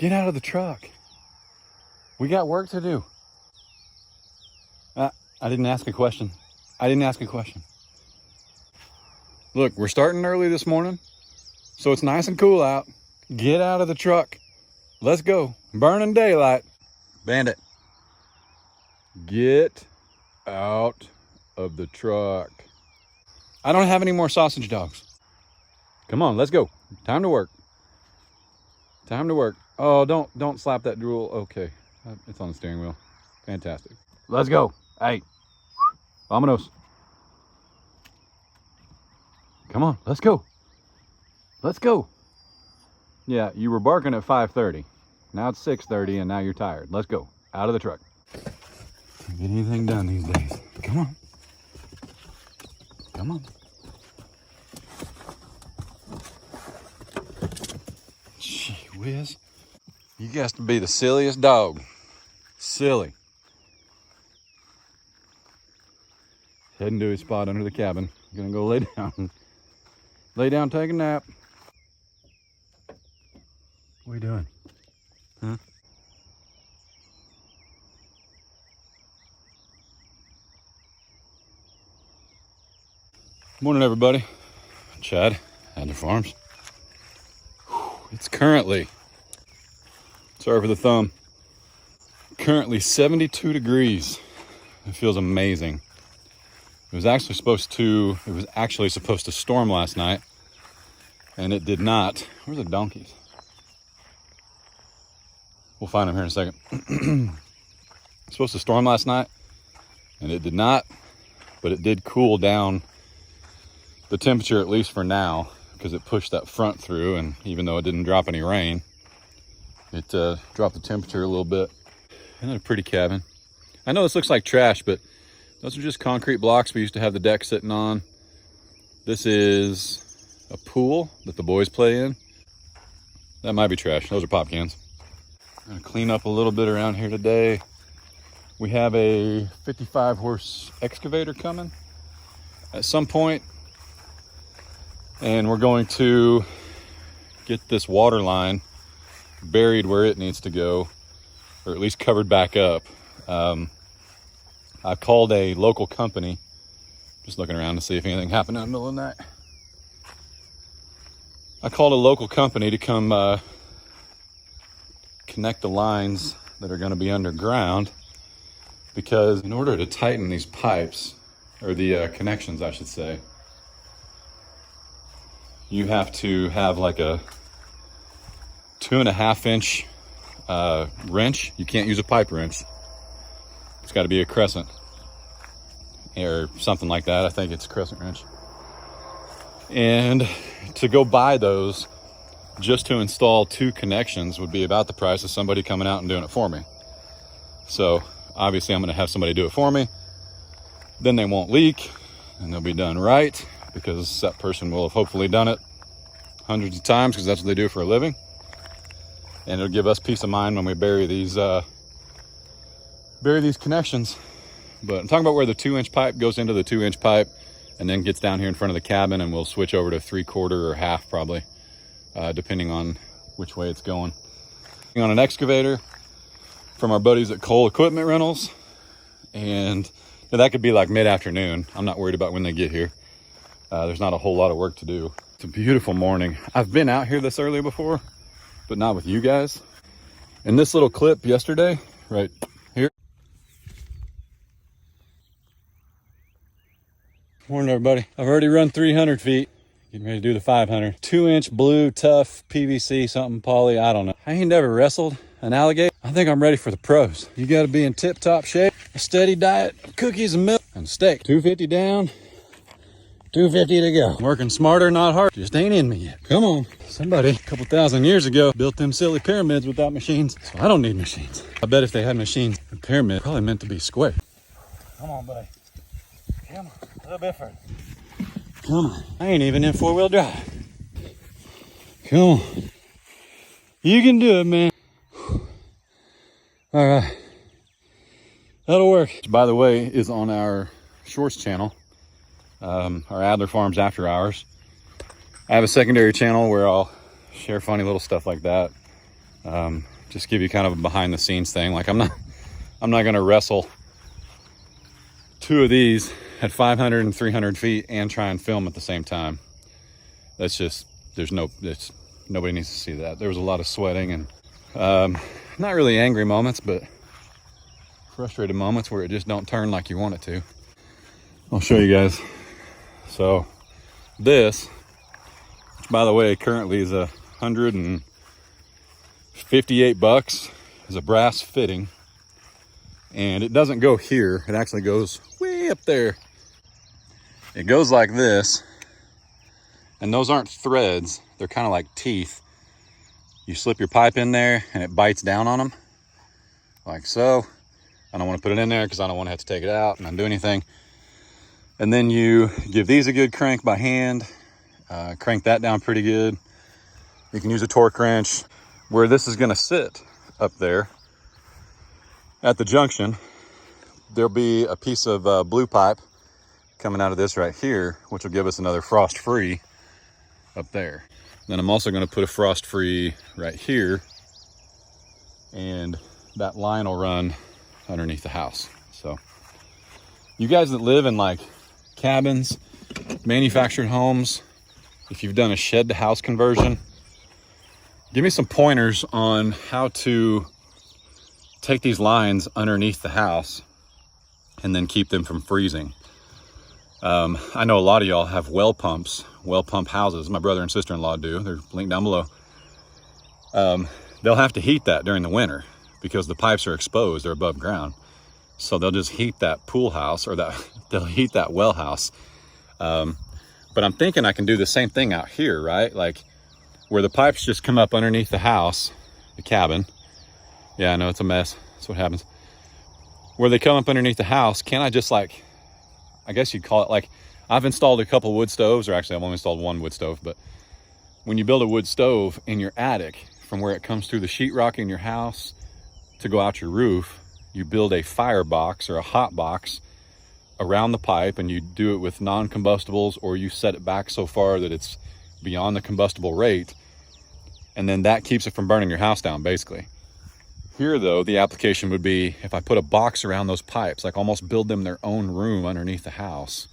Get out of the truck. We got work to do. I didn't ask a question. Look, we're starting early this morning, so it's nice and cool out. Get out of the truck. Let's go. Burning daylight. Bandit, get out of the truck. I don't have any more sausage dogs. Come on, let's go. Time to work. Oh, don't slap that drool. Okay, it's on the steering wheel. Fantastic. Let's go. Hey, vámonos. Come on, let's go. Yeah, you were barking at 5:30. Now it's 6:30 and now you're tired. Let's go. Out of the truck. Can't get anything done these days. Come on. Gee whiz. You guys to be the silliest dog. Silly. Heading to his spot under the cabin. Gonna go lay down. Lay down, take a nap. What are you doing? Huh? Morning, everybody. Chad, Adler Farms. It's currently, sorry for the thumb, currently 72 degrees. It feels amazing. It was actually supposed to storm last night, and it did not. Where's the donkeys? We'll find them here in a second. It's supposed to storm last night, and it did not, but it did cool down the temperature, at least for now, because it pushed that front through, and even though it didn't drop any rain, it dropped the temperature a little bit. Isn't that a pretty cabin? I know this looks like trash, but those are just concrete blocks we used to have the deck sitting on. This is a pool that the boys play in. That might be trash. Those are pop cans. I'm gonna clean up a little bit around here today. We have a 55 horse excavator coming at some point, and we're going to get this water line buried where it needs to go, or at least covered back up. I called a local company, just looking around to see if anything happened in the middle of the night. I called a local company to come connect the lines that are going to be underground, because in order to tighten these pipes, or the connections I should say, you have to have like a 2.5 inch wrench. You can't use a pipe wrench. It's got to be a crescent or something like that. I think it's a crescent wrench. And to go buy those just to install 2 connections would be about the price of somebody coming out and doing it for me. So obviously I'm going to have somebody do it for me. Then they won't leak and they'll be done right, because that person will have hopefully done it hundreds of times, because that's what they do for a living. And it'll give us peace of mind when we bury these connections. But I'm talking about where the 2-inch pipe goes into the 2-inch pipe and then gets down here in front of the cabin, and we'll switch over to 3/4 or half probably, depending on which way it's going. On an excavator from our buddies at Cole Equipment Rentals, and that could be like mid-afternoon. I'm not worried about when they get here. There's not a whole lot of work to do. It's a beautiful morning. I've been out here this early before, but not with you guys. And this little clip yesterday, right here. Morning, everybody. I've already run 300 feet. Getting ready to do the 500. 2-inch blue, tough PVC, something poly, I don't know. I ain't never wrestled an alligator. I think I'm ready for the pros. You gotta be in tip-top shape, a steady diet of cookies and milk and steak. 250 down, 250 to go. Working smarter, not harder. Just ain't in me yet. Come on. Somebody a couple thousand years ago built them silly pyramids without machines, so I don't need machines. I bet if they had machines, the pyramid probably meant to be square. Come on, buddy. Come on, a little bit further. Come on. I ain't even in 4-wheel drive. Come on. You can do it, man. All right. That'll work. Which, by the way, is on our Shorts channel, our Adler Farms After Hours. I have a secondary channel where I'll share funny little stuff like that. Just give you kind of a behind the scenes thing. Like I'm not going to wrestle 2 of these at 500 and 300 feet and try and film at the same time. That's just, nobody needs to see that. There was a lot of sweating and not really angry moments, but frustrated moments where it just don't turn like you want it to. I'll show you guys. So this, by the way, currently is $158, is a brass fitting, and it doesn't go here. It actually goes way up there. It goes like this, and those aren't threads. They're kind of like teeth. You slip your pipe in there and it bites down on them like so. I don't want to put it in there because I don't want to have to take it out and undo anything. And then you give these a good crank by hand, crank that down pretty good. You can use a torque wrench. Where this is going to sit up there at the junction, there'll be a piece of blue pipe coming out of this right here, which will give us another frost free up there. Then I'm also going to put a frost free right here, and that line will run underneath the house. So you guys that live in like cabins, manufactured homes, if you've done a shed to house conversion, give me some pointers on how to take these lines underneath the house and then keep them from freezing. I know a lot of y'all have well pump houses. My brother and sister-in-law do. They're linked down below. They'll have to heat that during the winter because the pipes are exposed, they're above ground. So they'll just heat that pool house, or they'll heat that well house. But I'm thinking I can do the same thing out here, right? Like where the pipes just come up underneath the house, the cabin. Yeah, I know it's a mess. That's what happens. Where they come up underneath the house, can I just like, I guess you'd call it like, I've installed a couple wood stoves, or actually I've only installed one wood stove, but when you build a wood stove in your attic, from where it comes through the sheetrock in your house to go out your roof, you build a fire box or a hot box around the pipe, and you do it with non-combustibles, or you set it back so far that it's beyond the combustible rate, and then that keeps it from burning your house down, basically. Here though, the application would be if I put a box around those pipes, like almost build them their own room underneath the house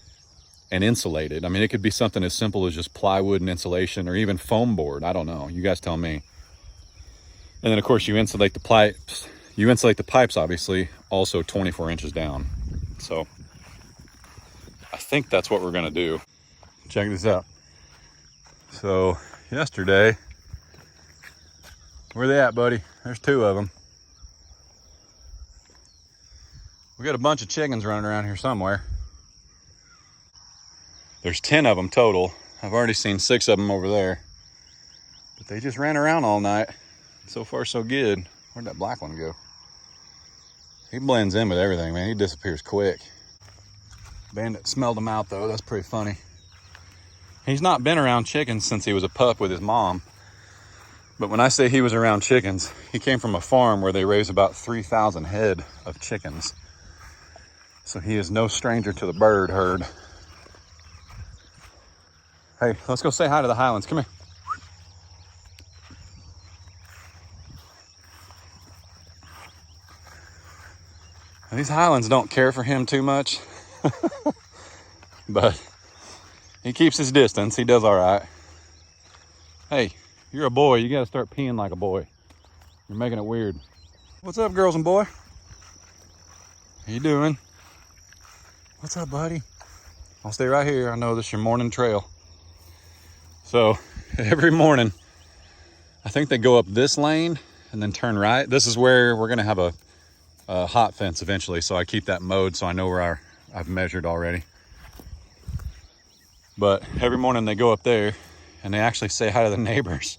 and insulate it. I mean, it could be something as simple as just plywood and insulation, or even foam board. I don't know, you guys tell me. And then of course you insulate the pipes. You insulate the pipes, obviously, also 24 inches down. So I think that's what we're gonna do. Check this out. So yesterday, where they at, buddy? There's 2 of them. We got a bunch of chickens running around here somewhere. There's 10 of them total. I've already seen 6 of them over there. But they just ran around all night. So far, so good. Where'd that black one go? He blends in with everything, man. He disappears quick. Bandit smelled him out, though. That's pretty funny. He's not been around chickens since he was a pup with his mom. But when I say he was around chickens, he came from a farm where they raise about 3,000 head of chickens. So he is no stranger to the bird herd. Hey, let's go say hi to the Highlands. Come here. These Highlands don't care for him too much. But he keeps his distance. He does all right. Hey, you're a boy. You got to start peeing like a boy. You're making it weird. What's up, girls and boy? How you doing? What's up, buddy? I'll stay right here. I know this is your morning trail. So every morning, I think they go up this lane and then turn right. This is where we're gonna have a hot fence eventually. So I keep that mowed so I know where I've measured already. But every morning they go up there and they actually say hi to the neighbors.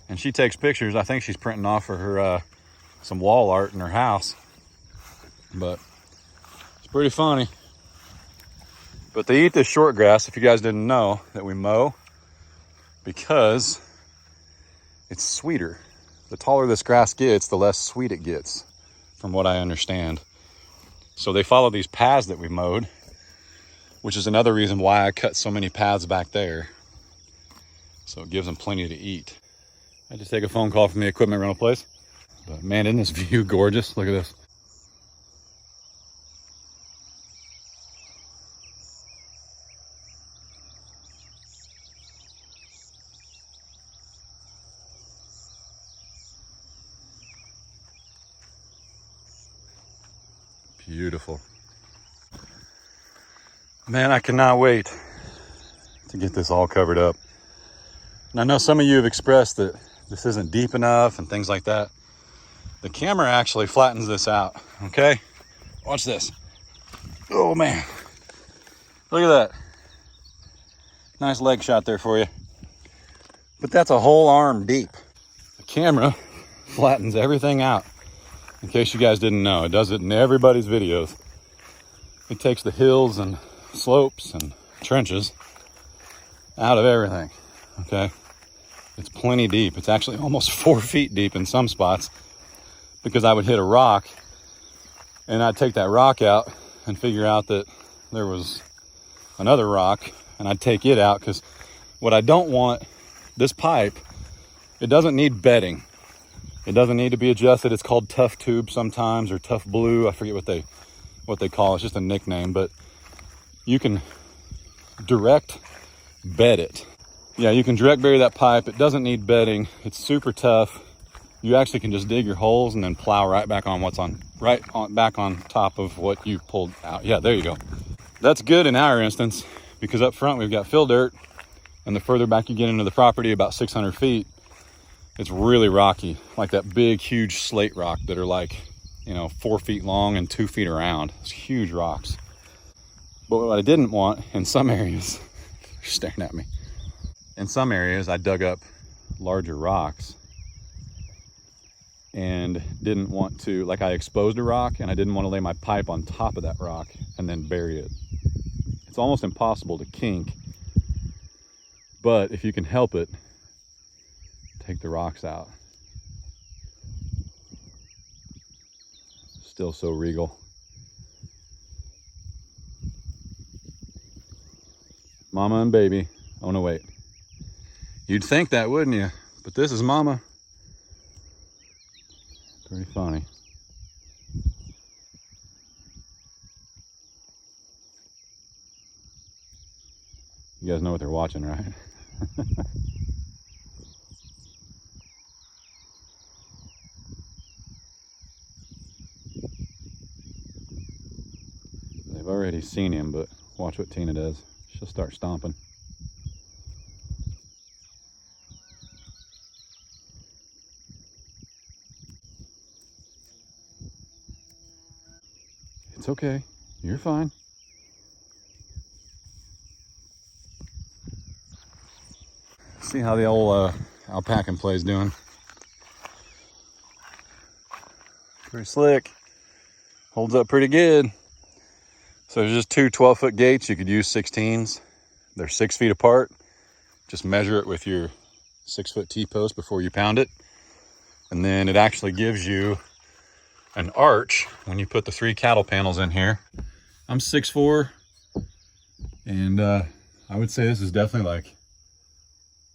And she takes pictures. I think she's printing off for her some wall art in her house. But it's pretty funny. But they eat this short grass, if you guys didn't know, that we mow, because it's sweeter. The taller this grass gets, the less sweet it gets, from what I understand. So they follow these paths that we mowed, which is another reason why I cut so many paths back there. So it gives them plenty to eat. I just take a phone call from the equipment rental place. But man, isn't this view gorgeous? Look at this. Beautiful. Man, I cannot wait to get this all covered up. And I know some of you have expressed that this isn't deep enough and things like that. The camera actually flattens this out, okay? Watch this. Oh man, look at that. Nice leg shot there for you. But that's a whole arm deep. The camera flattens everything out. In case you guys didn't know, it does it in everybody's videos. It takes the hills and slopes and trenches out of everything, okay? It's plenty deep. It's actually almost 4 feet deep in some spots, because I would hit a rock and I'd take that rock out and figure out that there was another rock, and I'd take it out, because what I don't want, this pipe, it doesn't need bedding. It doesn't need to be adjusted. It's called tough tube sometimes, or tough blue. I forget what they call it. It's just a nickname, but you can direct bed it. Yeah, you can direct bury that pipe. It doesn't need bedding. It's super tough. You actually can just dig your holes and then plow right back on back on top of what you pulled out. Yeah, there you go. That's good in our instance, because up front we've got fill dirt, and the further back you get into the property, about 600 feet, it's really rocky, like that big, huge slate rock that are like, 4 feet long and 2 feet around. It's huge rocks. But what I didn't want in some areas, you're staring at me. In some areas, I dug up larger rocks and didn't want to, like, I exposed a rock and I didn't want to lay my pipe on top of that rock and then bury it. It's almost impossible to kink, but if you can help it, take the rocks out. Still so regal. Mama and baby. Oh no, wait. You'd think that, wouldn't you? But this is Mama. Pretty funny. You guys know what they're watching, right? They've already seen him, but watch what Tina does. She'll start stomping. It's okay. You're fine. See how the old alpaca play is doing. Pretty slick. Holds up pretty good. So there's just two 12-foot gates. You could use 16s. They're 6 feet apart. Just measure it with your 6-foot T-post before you pound it. And then it actually gives you an arch when you put the 3 cattle panels in here. I'm 6'4", and I would say this is definitely like,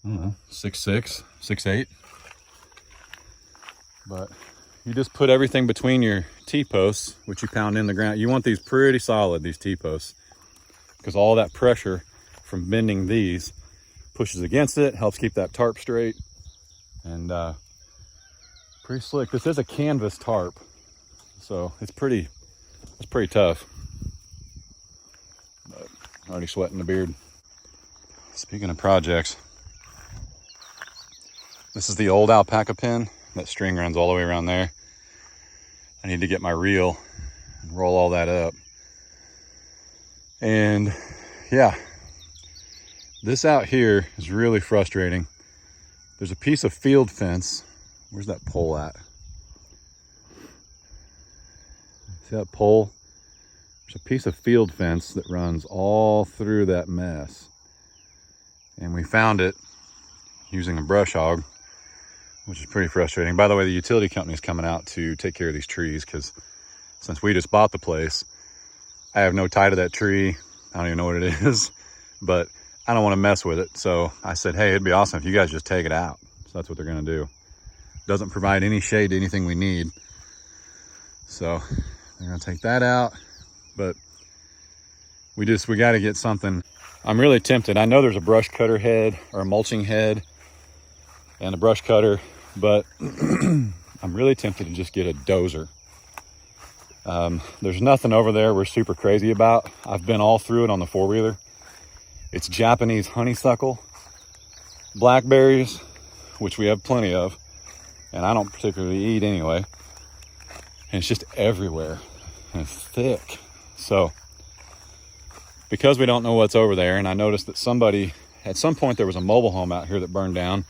I don't know, 6'6", 6'8". But you just put everything between your T-posts, which you pound in the ground. You want these pretty solid, these T-posts, because all that pressure from bending these pushes against it, helps keep that tarp straight, and pretty slick. This is a canvas tarp, so it's pretty tough. But already sweating the beard. Speaking of projects, this is the old alpaca pen. That string runs all the way around there. I need to get my reel and roll all that up. And yeah, this out here is really frustrating. There's a piece of field fence. Where's that pole at? See that pole? There's a piece of field fence that runs all through that mess. And we found it using a brush hog, which is pretty frustrating. By the way, the utility company is coming out to take care of these trees, because since we just bought the place, I have no tie to that tree. I don't even know what it is, but I don't want to mess with it. So I said, hey, it'd be awesome if you guys just take it out. So that's what they're gonna do. Doesn't provide any shade to anything we need. So they're gonna take that out, but we got to get something. I'm really tempted. I know there's a brush cutter head or a mulching head and a brush cutter, but I'm really tempted to just get a dozer. There's nothing over there we're super crazy about. I've been all through it on the four-wheeler. It's Japanese honeysuckle, blackberries, which we have plenty of, and I don't particularly eat anyway. And it's just everywhere, and it's thick. So because we don't know what's over there, and I noticed that somebody, at some point there was a mobile home out here that burned down,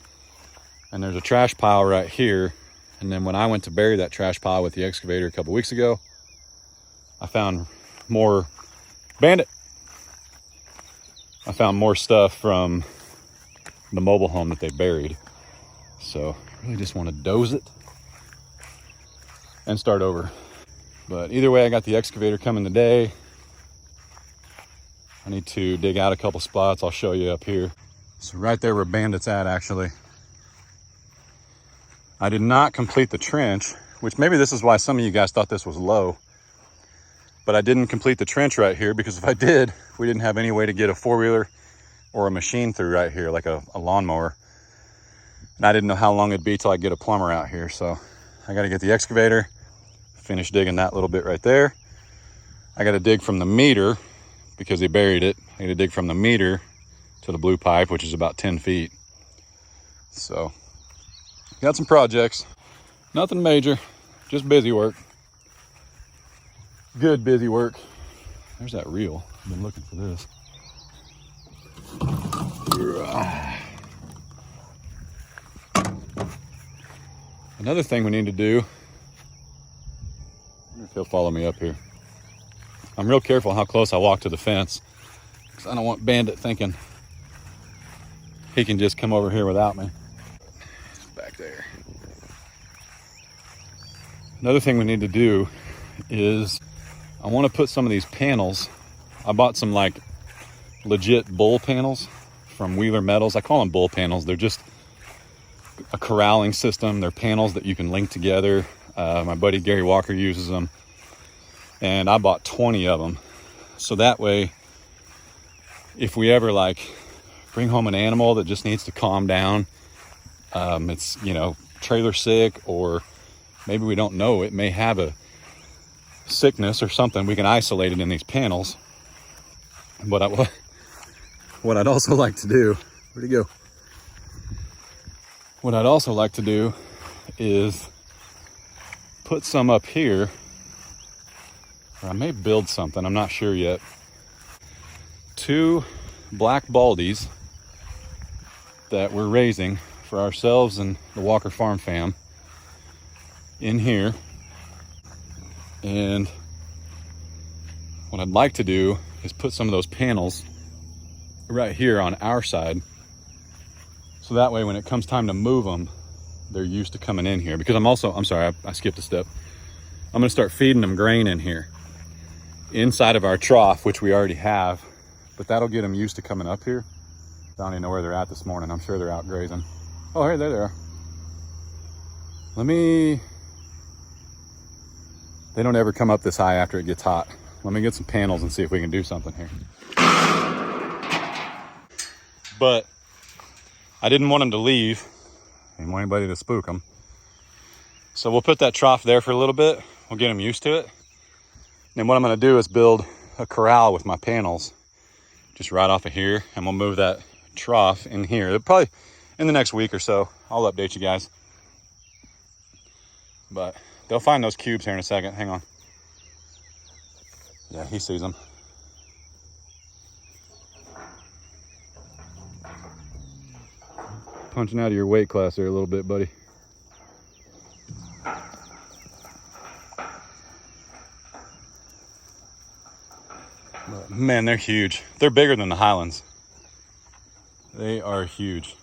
and there's a trash pile right here. And then when I went to bury that trash pile with the excavator a couple weeks ago, I found more bandit. I found more stuff from the mobile home that they buried. So I really just want to doze it and start over. But either way, I got the excavator coming today. I need to dig out a couple spots. I'll show you up here. So right there where bandit's at, actually. I did not complete the trench, which maybe this is why some of you guys thought this was low. But I didn't complete the trench right here because if I did, we didn't have any way to get a four-wheeler or a machine through right here, like a lawnmower. And I didn't know how long it'd be till I get a plumber out here. So I got to get the excavator, finish digging that little bit right there. I got to dig from the meter because they buried it. I got to dig from the meter to the blue pipe, which is about 10 feet. So got some projects, nothing major, just busy work. Good busy work. There's that reel. I've been looking for this. Another thing we need to do, I wonder if he'll follow me up here. I'm real careful how close I walk to the fence because I don't want Bandit thinking he can just come over here without me. It's back there. Another thing we need to do is I want to put some of these panels. I bought some like legit bull panels from Wheeler Metals. I call them bull panels. They're just a corralling system. They're panels that you can link together. My buddy Gary Walker uses them. And I bought 20 of them. So that way, if we ever like bring home an animal that just needs to calm down, it's, you know, trailer sick, or maybe we don't know, it may have a sickness or something, we can isolate it in these panels. But what I'd also like to do, where'd he go? What I'd also like to do is put some up here. Or I may build something, I'm not sure yet. 2 black baldies that we're raising for ourselves and the Walker Farm fam in here. And what I'd like to do is put some of those panels right here on our side. So that way when it comes time to move them, they're used to coming in here. Because I'm sorry, I skipped a step. I'm gonna start feeding them grain in here inside of our trough, which we already have, but that'll get them used to coming up here. I don't even know where they're at this morning. I'm sure they're out grazing. Oh, hey, there they are. They don't ever come up this high after it gets hot. Let me get some panels and see if we can do something here. But I didn't want them to leave. I didn't want anybody to spook them. So we'll put that trough there for a little bit. We'll get them used to it. And what I'm gonna do is build a corral with my panels just right off of here, and we'll move that trough in here. Probably in the next week or so, I'll update you guys. But they'll find those cubes here in a second. Hang on. Yeah, he sees them. Punching out of your weight class there a little bit, buddy. But man, they're huge. They're bigger than the Highlands. They are huge.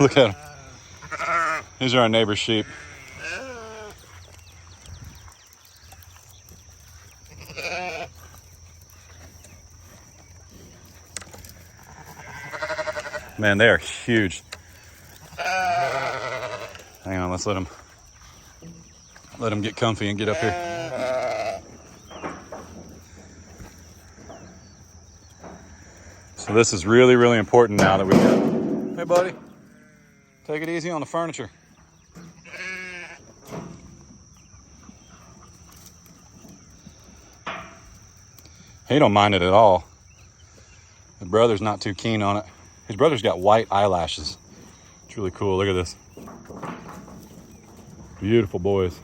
Look at them. These are our neighbor's sheep. Man, they are huge. Hang on, let's let them get comfy and get up here. So this is really, really important now that we've got... Hey, buddy. Take it easy on the furniture. He don't mind it at all. His brother's not too keen on it. His brother's got white eyelashes. It's really cool. Look at this. Beautiful boys.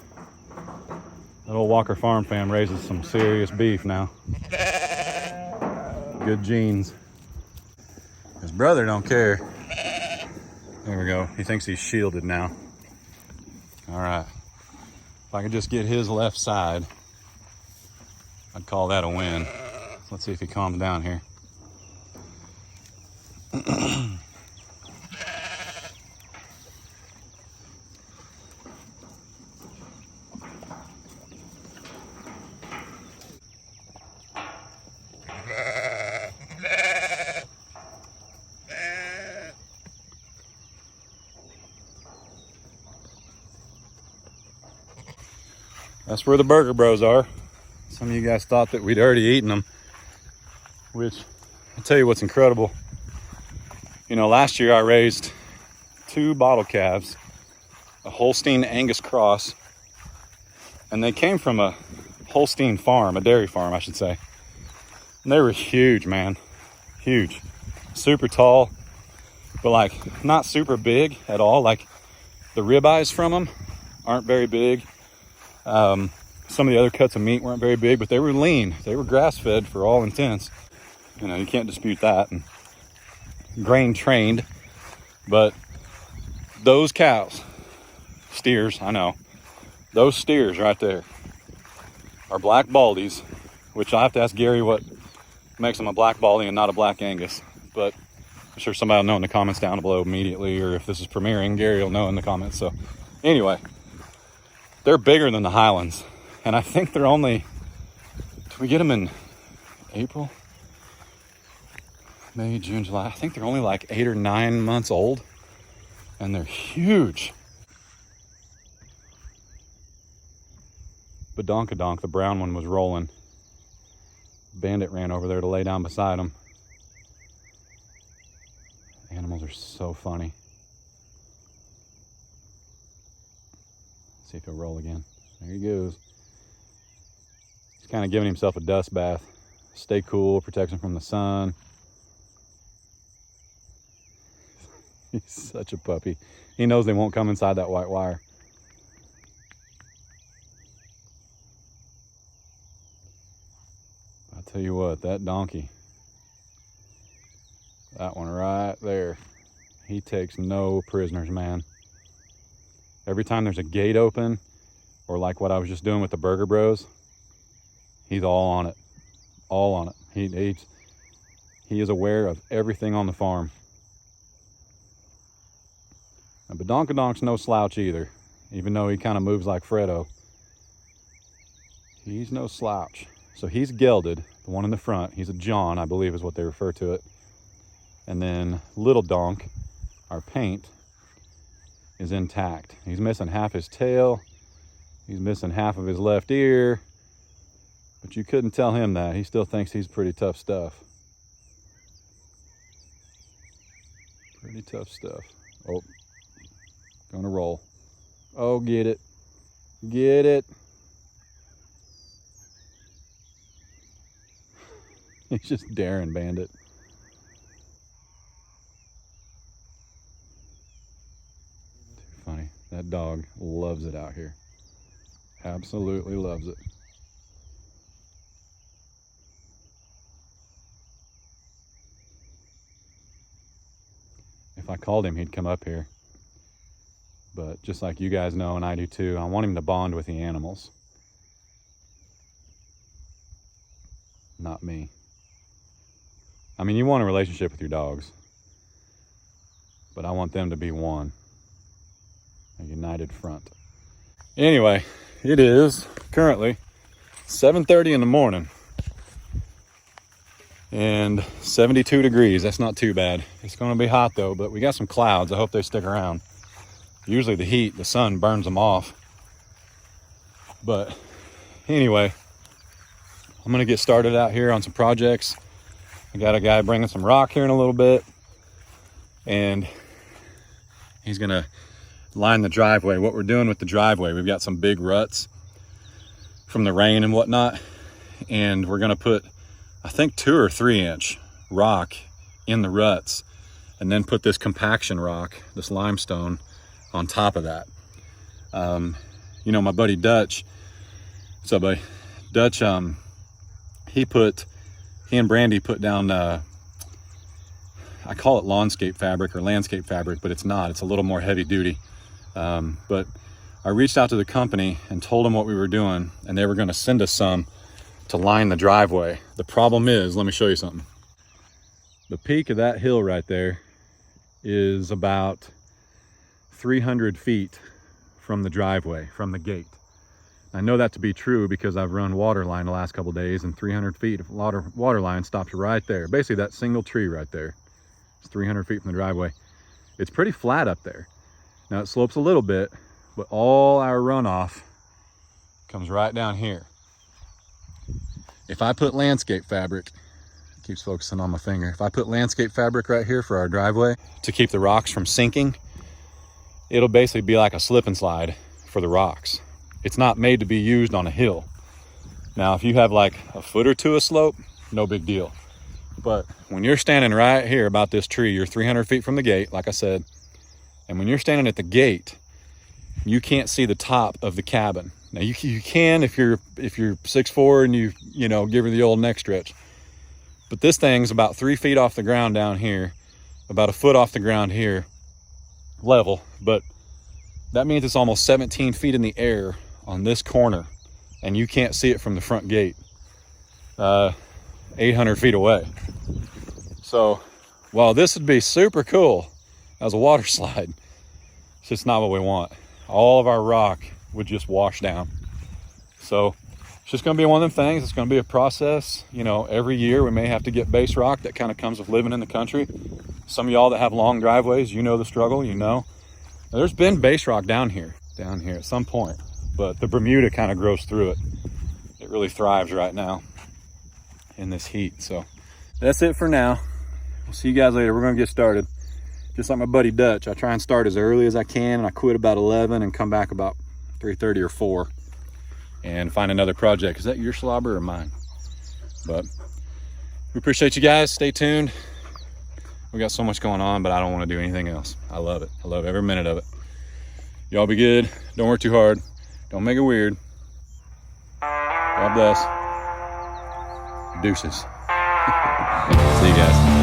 That old Walker Farm fam raises some serious beef now. Good genes. His brother don't care. There we go. He thinks he's shielded now. All right. If I could just get his left side, I'd call that a win. Let's see if he calms down here. That's where the Burger Bros are. Some of you guys thought that we'd already eaten them, which I'll tell you what's incredible. You know, last year I raised 2 bottle calves, a Holstein Angus cross, and they came from a Holstein farm, a dairy farm, I should say. And they were huge, man, huge, super tall, but like not super big at all. Like the ribeyes from them aren't very big. Some of the other cuts of meat weren't very big, but they were lean. They were grass-fed for all intents. You know, you can't dispute that. And grain trained, but those cows, steers, I know, those steers right there are black baldies, which I have to ask Gary what makes them a black baldy and not a black Angus. But I'm sure somebody will know in the comments down below immediately, or if this is premiering, Gary will know in the comments. So anyway, they're bigger than the Highlands. And I think they're only, did we get them in April? May, June, July. I think they're only like 8 or 9 months old. And they're huge. Badonkadonk, the brown one, was rolling. Bandit ran over there to lay down beside him. Animals are so funny. Let's see if he'll roll again. There he goes. He's kind of giving himself a dust bath. Stay cool, protects him from the sun. He's such a puppy. He knows they won't come inside that white wire. I'll tell you what, that donkey, that one right there, he takes no prisoners, man. Every time there's a gate open, or like what I was just doing with the Burger Bros, he's all on it. All on it. He is aware of everything on the farm. Now, Badonkadonk's no slouch either, even though he kind of moves like Fredo. He's no slouch. So he's gelded, the one in the front. He's a John, I believe is what they refer to it. And then Little Donk, our paint, is intact. He's missing half his tail. He's missing half of his left ear. But you couldn't tell him that. He still thinks he's pretty tough stuff. Pretty tough stuff. Oh, gonna roll. Oh, get it. Get it. He's just daring Bandit. Too funny. That dog loves it out here. Absolutely loves it. If I called him, he'd come up here. But just like you guys know, and I do too, I want him to bond with the animals. Not me. I mean, you want a relationship with your dogs, but I want them to be one. A united front. Anyway, it is currently 7:30 in the morning. and 72 degrees. That's not too bad. It's going to be hot though, but we got some clouds. I hope they stick around. Usually the heat, the sun burns them off. But anyway, I'm going to get started out here on some projects. I got a guy bringing some rock here in a little bit, and he's going to line the driveway. What we're doing with the driveway, we've got some big ruts from the rain and whatnot, and we're going to put, I think, 2 or 3 inch rock in the ruts, and then put this compaction rock, this limestone, on top of that. You know, my buddy Dutch, what's up, buddy? Dutch, he and Brandy put down, I call it landscape fabric or landscape fabric, but it's not. It's a little more heavy duty. But I reached out to the company and told them what we were doing, and they were going to send us some to line the driveway. The problem is, let me show you something. The peak of that hill right there is about 300 feet from the driveway, from the gate. I know that to be true because I've run water line the last couple of days, and 300 feet of water line stops right there. Basically that single tree right there. It's 300 feet from the driveway. It's pretty flat up there. Now it slopes a little bit, but all our runoff comes right down here. If I put landscape fabric, it keeps focusing on my finger. If I put landscape fabric right here for our driveway to keep the rocks from sinking, it'll basically be like a slip and slide for the rocks. It's not made to be used on a hill. Now, if you have like a foot or two of slope, no big deal. But when you're standing right here about this tree, you're 300 feet from the gate, like I said. And when you're standing at the gate, you can't see the top of the cabin. Now you can if you're 6'4" and you know, give her the old neck stretch. But this thing's about 3 feet off the ground down here, about a foot off the ground here, level. But that means it's almost 17 feet in the air on this corner, and you can't see it from the front gate 800 feet away. So while this would be super cool as a water slide, it's just not what we want. All of our rock would just wash down. So it's just going to be one of them things. It's going to be a process. You know, every year we may have to get base rock. That kind of comes with living in the country. Some of y'all that have long driveways, you know the struggle. You know, there's been base rock down here at some point, but the Bermuda kind of grows through it. It really thrives right now in this heat. So that's it for now. We'll see you guys later. We're going to get started. Just like my buddy Dutch, I try and start as early as I can, and I quit about 11 and come back about 3:30 or 4 and find another project. Is that your slobber or mine? But we appreciate you guys. Stay tuned. We got so much going on, but I don't want to do anything else. I love it. I love every minute of it. Y'all be good. Don't work too hard. Don't make it weird. God bless. Deuces. See you guys.